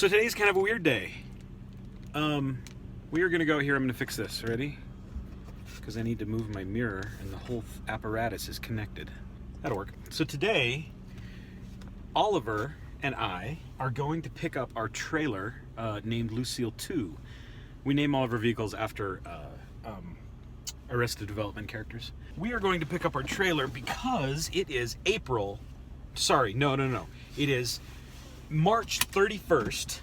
So today's kind of a weird day. We are gonna go here. I'm gonna fix this. Ready? Because I need to move my mirror and the whole apparatus is connected. That'll work. So today, Oliver and I are going to pick up our trailer named Lucille 2. We name all of our vehicles after Arrested Development characters. We are going to pick up our trailer because it is April. Sorry, no. It is March 31st.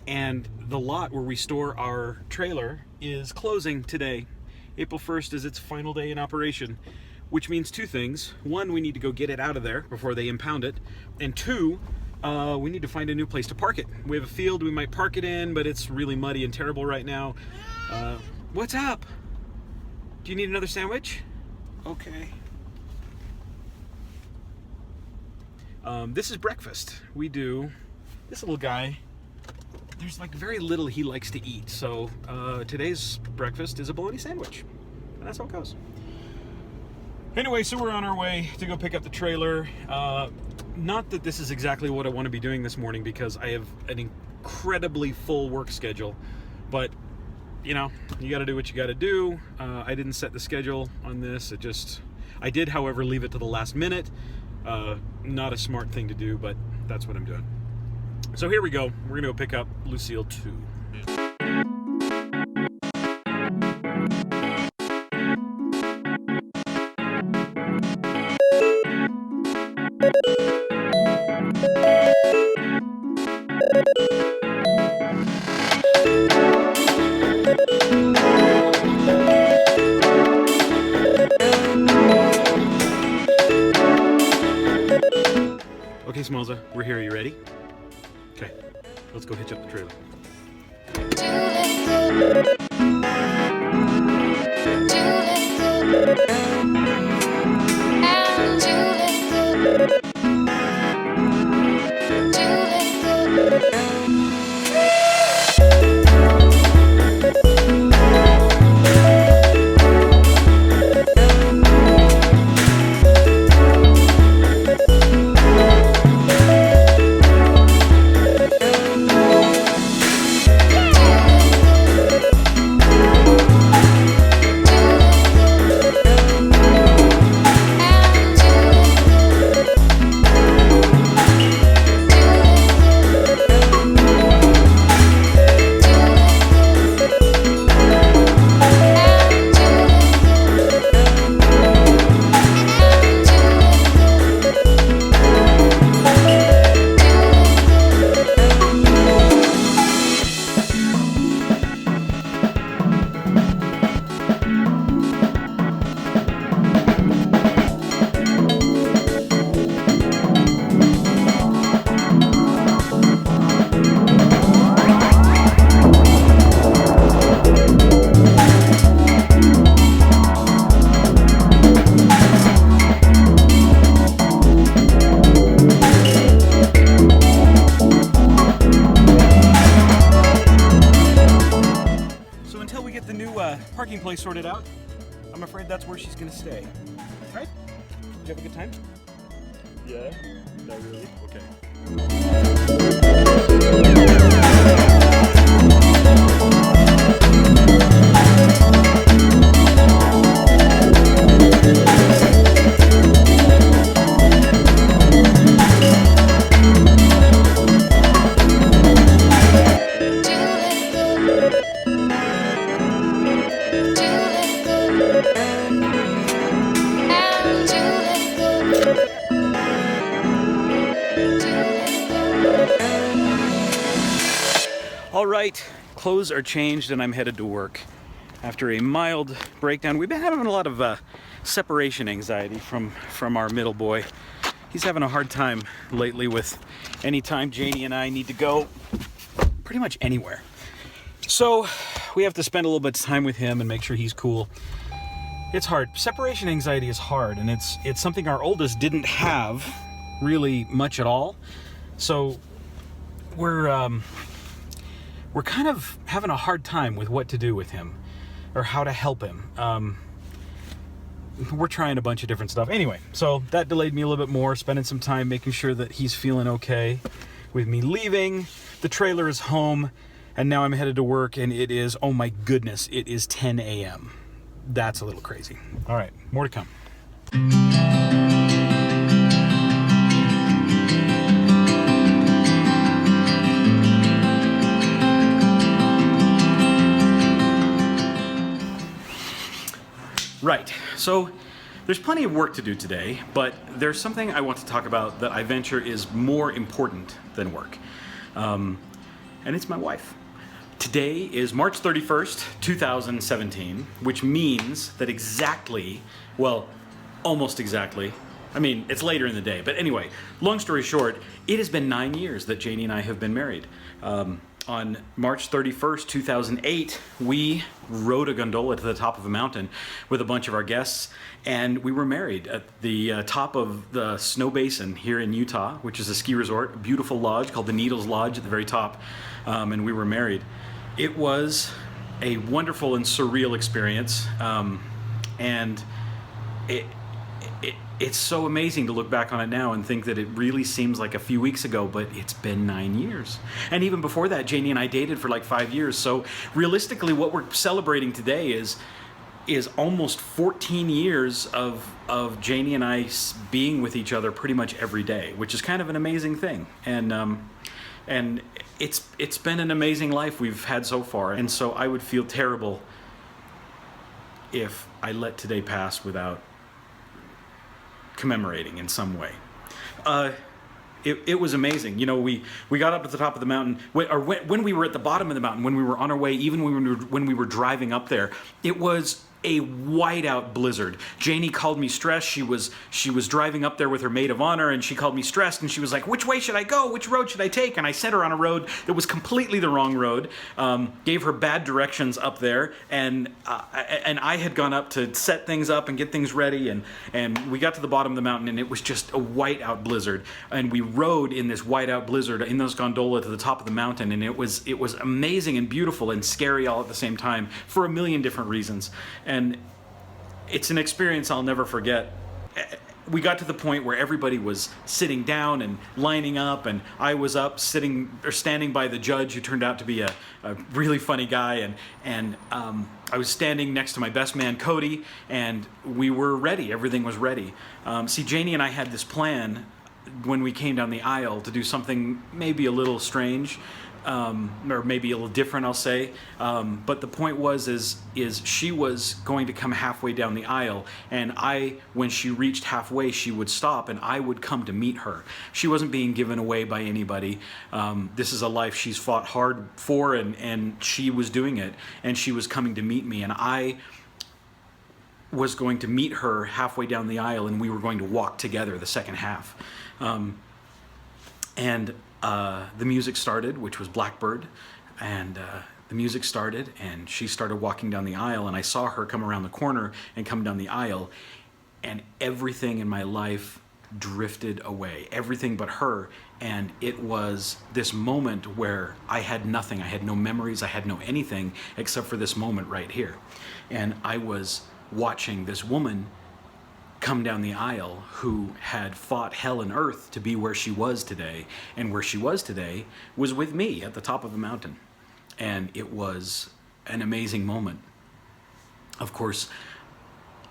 And the lot where we store our trailer is closing today. April 1st is its final day in operation, which means two things. One, we need to go get it out of there before they impound it. And two, we need to find a new place to park it. We have a field we might park it in, but it's really muddy and terrible right now. What's up? Do you need another sandwich? Okay. This is breakfast. We do, this little guy, there's like very little he likes to eat. So today's breakfast is a bologna sandwich. And that's how it goes. Anyway, so we're on our way to go pick up the trailer. Not that this is exactly what I want to be doing this morning because I have an incredibly full work schedule. But, you know, you got to do what you got to do. I didn't set the schedule on this. I did, however, leave it to the last minute. Not a smart thing to do, but that's what I'm doing. So here we go. We're going to go pick up Lucille 2. Okay, Smalza, we're here. Are you ready? Okay, let's go hitch up the trailer. Parking place sorted out, I'm afraid that's where she's gonna stay. Right? Did you have a good time? Yeah, not really. Okay. All right, clothes are changed and I'm headed to work. After a mild breakdown, we've been having a lot of separation anxiety from our middle boy. He's having a hard time lately with any time Janie and I need to go pretty much anywhere. So we have to spend a little bit of time with him and make sure he's cool. It's hard. Separation anxiety is hard, and it's something our oldest didn't have really much at all. So we're kind of having a hard time with what to do with him or how to help him. We're trying a bunch of different stuff. Anyway, so that delayed me a little bit more, spending some time making sure that he's feeling okay. with me leaving. The trailer is home, and now I'm headed to work, and it is, oh my goodness, it is 10 a.m. That's a little crazy. All right, more to come. Right, so there's plenty of work to do today, but there's something I want to talk about that I venture is more important than work. And it's my wife. Today is March 31st, 2017, which means that almost exactly, I mean, it's later in the day, but anyway, long story short, it has been 9 years that Janie and I have been married. On March 31st, 2008, we rode a gondola to the top of a mountain with a bunch of our guests, and we were married at the top of the Snow Basin here in Utah, which is a ski resort, a beautiful lodge called the Needles Lodge at the very top, and we were married. It was a wonderful and surreal experience, and it's so amazing to look back on it now and think that it really seems like a few weeks ago, but it's been 9 years. And even before that, Janie and I dated for like 5 years. So realistically, what we're celebrating today is almost 14 years of Janie and I being with each other pretty much every day, which is kind of an amazing thing. And it's been an amazing life we've had so far. And so I would feel terrible if I let today pass without commemorating in some way. It was amazing. You know, we got up at the top of the mountain, when we were at the bottom of the mountain, when we were on our way, even when we were driving up there, it was a whiteout blizzard. Janie called me stressed. She was driving up there with her maid of honor, and she called me stressed, and she was like, which way should I go? Which road should I take? And I sent her on a road that was completely the wrong road, gave her bad directions up there, and I had gone up to set things up and get things ready, and we got to the bottom of the mountain, and it was just a whiteout blizzard, and we rode in this whiteout blizzard in this gondola to the top of the mountain, and it was amazing and beautiful and scary all at the same time for a million different reasons. And it's an experience I'll never forget. We got to the point where everybody was sitting down and lining up, and I was up standing by the judge, who turned out to be a really funny guy, and I was standing next to my best man Cody, and we were ready. Everything was ready. See, Janie and I had this plan when we came down the aisle to do something maybe a little strange, or maybe a little different, I'll say. But the point is she was going to come halfway down the aisle, and when she reached halfway, she would stop, and I would come to meet her. She wasn't being given away by anybody. This is a life she's fought hard for, and she was doing it, and she was coming to meet me, and I was going to meet her halfway down the aisle, and we were going to walk together the second half. The music started, which was Blackbird, and the music started, and she started walking down the aisle, and I saw her come around the corner and come down the aisle, and everything in my life drifted away, everything but her. And it was this moment where I had nothing. I had no memories. I had no anything except for this moment right here. And I was watching this woman come down the aisle who had fought hell and earth to be where she was today, and where she was today was with me at the top of the mountain. And it was an amazing moment. Of course,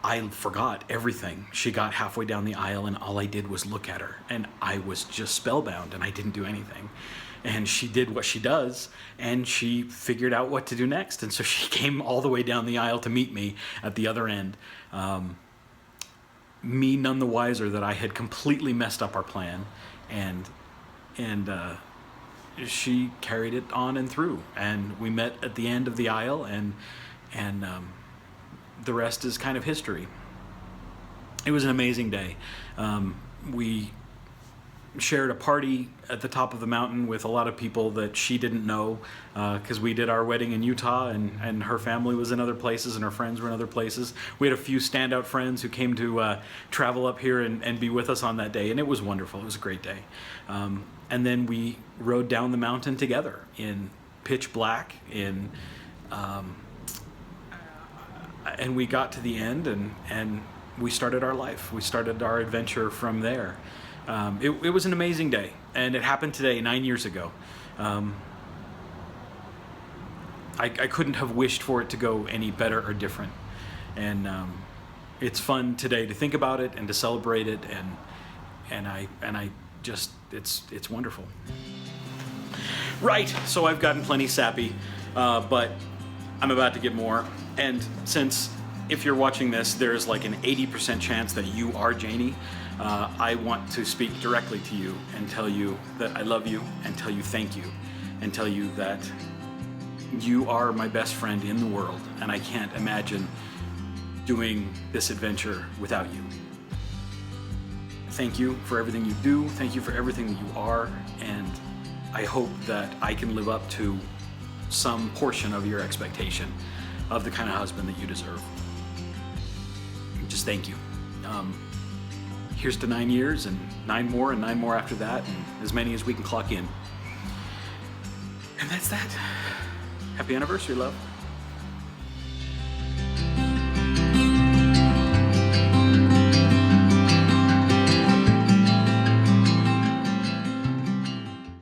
I forgot everything. She got halfway down the aisle, and all I did was look at her, and I was just spellbound, and I didn't do anything. And she did what she does, and she figured out what to do next. And so she came all the way down the aisle to meet me at the other end. Me none the wiser that I had completely messed up our plan, and she carried it on and through, and we met at the end of the aisle, and the rest is kind of history. It was an amazing day. We shared a party at the top of the mountain with a lot of people that she didn't know, because we did our wedding in Utah, and her family was in other places, and her friends were in other places. We had a few standout friends who came to travel up here and be with us on that day, and it was wonderful. It was a great day. And then we rode down the mountain together in pitch black, and we got to the end, and we started our life. We started our adventure from there. It was an amazing day, and it happened today 9 years ago. I couldn't have wished for it to go any better or different, and it's fun today to think about it and to celebrate it, and I just it's wonderful. Right, so I've gotten plenty sappy, but I'm about to get more. And since if you're watching this, there's like an 80% chance that you are Janie, I want to speak directly to you and tell you that I love you, and tell you thank you, and tell you that you are my best friend in the world, and I can't imagine doing this adventure without you. Thank you for everything you do, thank you for everything that you are, and I hope that I can live up to some portion of your expectation of the kind of husband that you deserve. Just thank you. Here's to 9 years, and 9 more, and 9 more after that, and as many as we can clock in. And that's that. Happy anniversary, love.